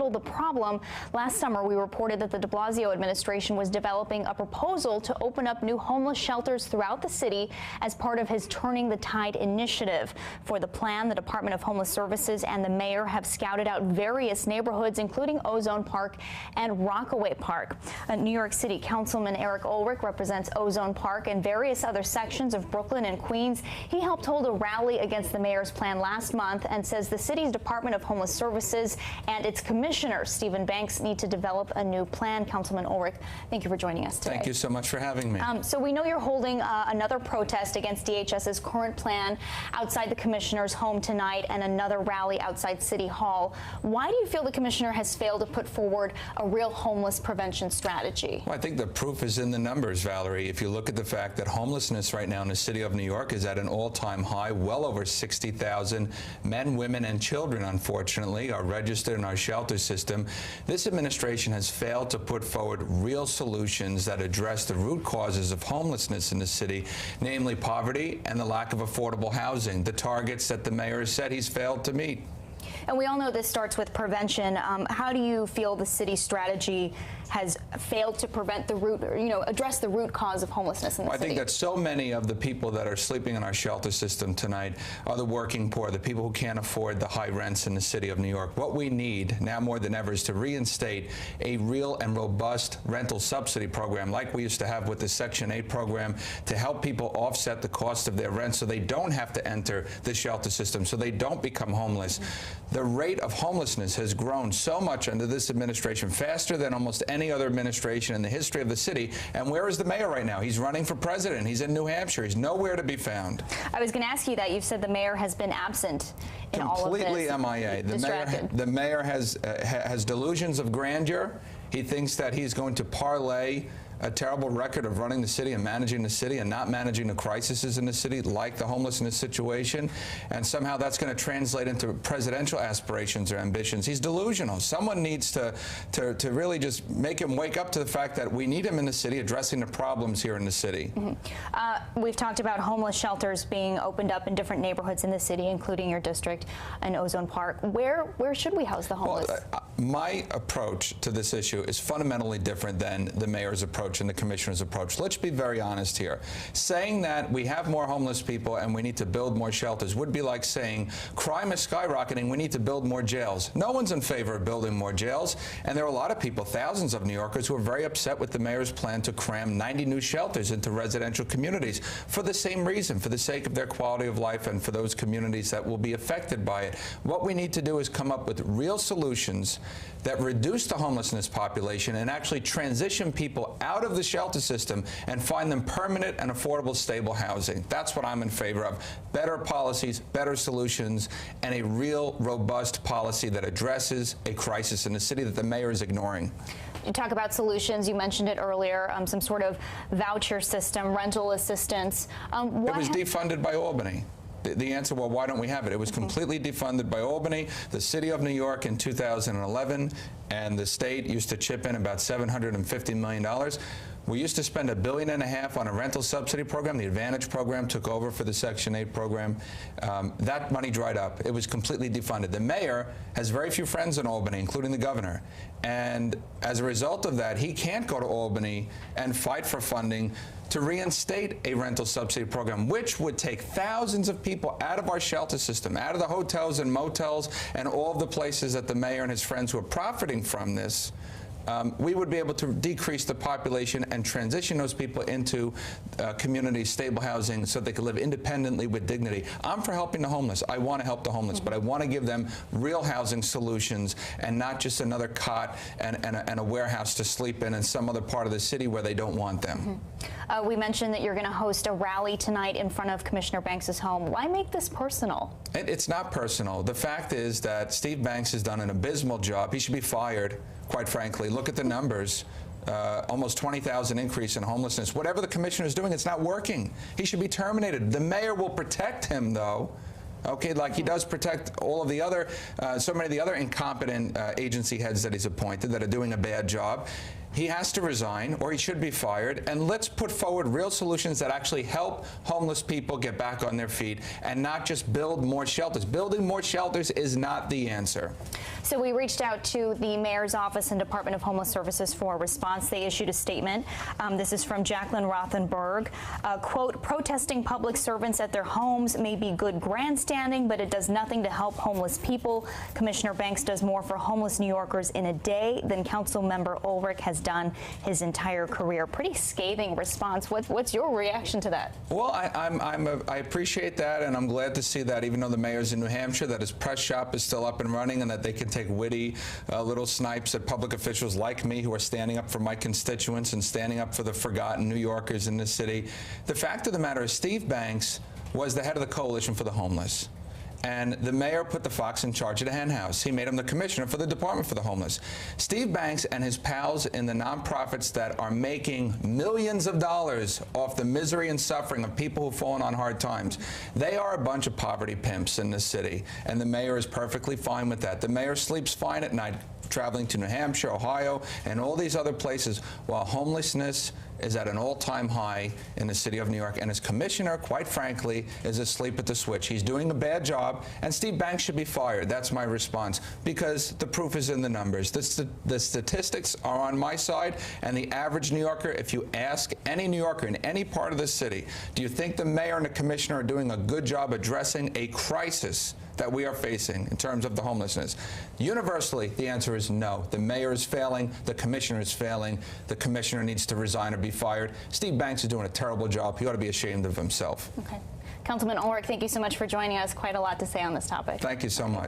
handle the problem. Last summer, we reported that the de Blasio administration was developing a proposal to open up new homeless shelters throughout the city as part of his Turning the Tide initiative. For the plan, the Department of Homeless Services and the mayor have scouted out various neighborhoods, including Ozone Park and Rockaway Park. New York City Councilman Eric Ulrich represents Ozone Park and various other sections of Brooklyn and Queens. He helped hold a rally against the mayor's plan last month and says the city's Department of Homeless Services and its commissioner, Stephen Banks, need to develop a new plan. Councilman Ulrich, thank you for joining us today. Thank you so much for having me. So we know you're holding another protest against DHS's current plan outside the commissioner's home tonight and another rally outside City Hall. Why do you feel the commissioner has failed to put forward a real homeless prevention strategy? Well, I think the proof is in the numbers, Valerie. If you look at the fact that homelessness right now in the city of New York is at an all-time high, well over 60,000 men, women, and children, unfortunately, are registered in our shelter system. This administration has failed to put forward real solutions that address the root causes of homelessness in the city, namely poverty and the lack of affordable housing, the targets that the mayor has said he's failed to meet. And we all know this starts with prevention. How do you feel the city's strategy has failed to prevent the root, or, address the root cause of homelessness in the city? I think that so many of the people that are sleeping in our shelter system tonight are the working poor, the people who can't afford the high rents in the city of New York. What we need now more than ever is to reinstate a real and robust rental subsidy program like we used to have with the Section 8 program to help people offset the cost of their rent so they don't have to enter the shelter system, so they don't become homeless. The rate of homelessness has grown so much under this administration, faster than almost any other administration in the history of the city. And where is the mayor right now? He's running for president. He's in New Hampshire. He's nowhere to be found. I was going to ask you that. You've said the mayor has been absent in all of this. Completely MIA. The mayor has delusions of grandeur. He thinks that he's going to parlay a terrible record of running the city and managing the city and not managing the crises in the city, like the homelessness situation, and somehow that's going to translate into presidential aspirations or ambitions. He's delusional. Someone needs to really just make him wake up to the fact that we need him in the city addressing the problems here in the city. We've talked about homeless shelters being opened up in different neighborhoods in the city, including your district and Ozone Park. Where should we house the homeless? Well, my approach to this issue is fundamentally different than the mayor's approach and the commissioner's approach. Let's be very honest here. Saying that we have more homeless people and we need to build more shelters would be like saying crime is skyrocketing, we need to build more jails. No one's in favor of building more jails, and there are a lot of people, thousands of New Yorkers, who are very upset with the mayor's plan to cram 90 new shelters into residential communities for the same reason, for the sake of their quality of life and for those communities that will be affected by it. What we need to do is come up with real solutions that reduce the homelessness population and actually transition people out of the shelter system and find them permanent and affordable, stable housing. That's what I'm in favor of. Better policies, better solutions, and a real, robust policy that addresses a crisis in the city that the mayor is ignoring. You talk about solutions. You mentioned it earlier, some sort of voucher system, rental assistance. It was defunded by Albany. The answer, well, why don't we have it? It was completely defunded by Albany, the city of New York in 2011, and the state used to chip in about $750 million. We used to spend $1.5 billion on a rental subsidy program. The Advantage program took over for the Section 8 program. That money dried up. It was completely defunded. The mayor has very few friends in Albany, including the governor. And as a result of that, he can't go to Albany and fight for funding to reinstate a rental subsidy program, which would take thousands of people out of our shelter system, out of the hotels and motels and all of the places that the mayor and his friends who are profiting from this. We would be able to decrease the population and transition those people into community stable housing so they can live independently with dignity. I'm for helping the homeless. I want to help the homeless, but I want to give them real housing solutions and not just another cot and a warehouse to sleep in some other part of the city where they don't want them. We mentioned that you're going to host a rally tonight in front of Commissioner Banks' home. Why make this personal? It's not personal. The fact is that Steve Banks has done an abysmal job. He should be fired, quite frankly. Look at the numbers. Almost 20,000 increase in homelessness. Whatever the commissioner is doing, it's not working. He should be terminated. The mayor will protect him, though. Okay, like he does protect all of the other, so many of the other incompetent agency heads that he's appointed that are doing a bad job. he has to resign or he should be fired, and let's put forward real solutions that actually help homeless people get back on their feet and not just build more shelters. Building more shelters is not the answer. So we reached out to the mayor's office and Department of Homeless Services for a response. They issued a statement. This is from Jacqueline Rothenberg. Quote, protesting public servants at their homes may be good grandstanding, but it does nothing to help homeless people. Commissioner Banks does more for homeless New Yorkers in a day than Councilmember Ulrich has done his entire career. Pretty scathing response. What's your reaction to that? Well, I appreciate that, and I'm glad to see that, even though the mayor's in New Hampshire, that his press shop is still up and running and that they can take witty little snipes at public officials like me who are standing up for my constituents and standing up for the forgotten New Yorkers in this city. The fact of the matter is Steve Banks was the head of the Coalition for the Homeless. And the mayor put the fox in charge of the hen house. He made him the commissioner for the Department for the Homeless. Steve Banks and his pals in the nonprofits that are making millions of dollars off the misery and suffering of people who've fallen on hard times, they are a bunch of poverty pimps in this city. And the mayor is perfectly fine with that. The mayor sleeps fine at night, traveling to New Hampshire, Ohio, and all these other places, while homelessness is at an all-time high in the city of New York. And his commissioner, quite frankly, is asleep at the switch. He's doing a bad job, and Steve Banks should be fired. That's my response, because the proof is in the numbers. The statistics are on my side, and the average New Yorker, if you ask any New Yorker in any part of the city, do you think the mayor and the commissioner are doing a good job addressing a crisis that we are facing in terms of the homelessness? Universally, the answer is no. The mayor is failing. The commissioner is failing. The commissioner needs to resign or be fired. Steve Banks is doing a terrible job. He ought to be ashamed of himself. Okay. Councilman Ulrich, thank you so much for joining us. Quite a lot to say on this topic. Thank you so much.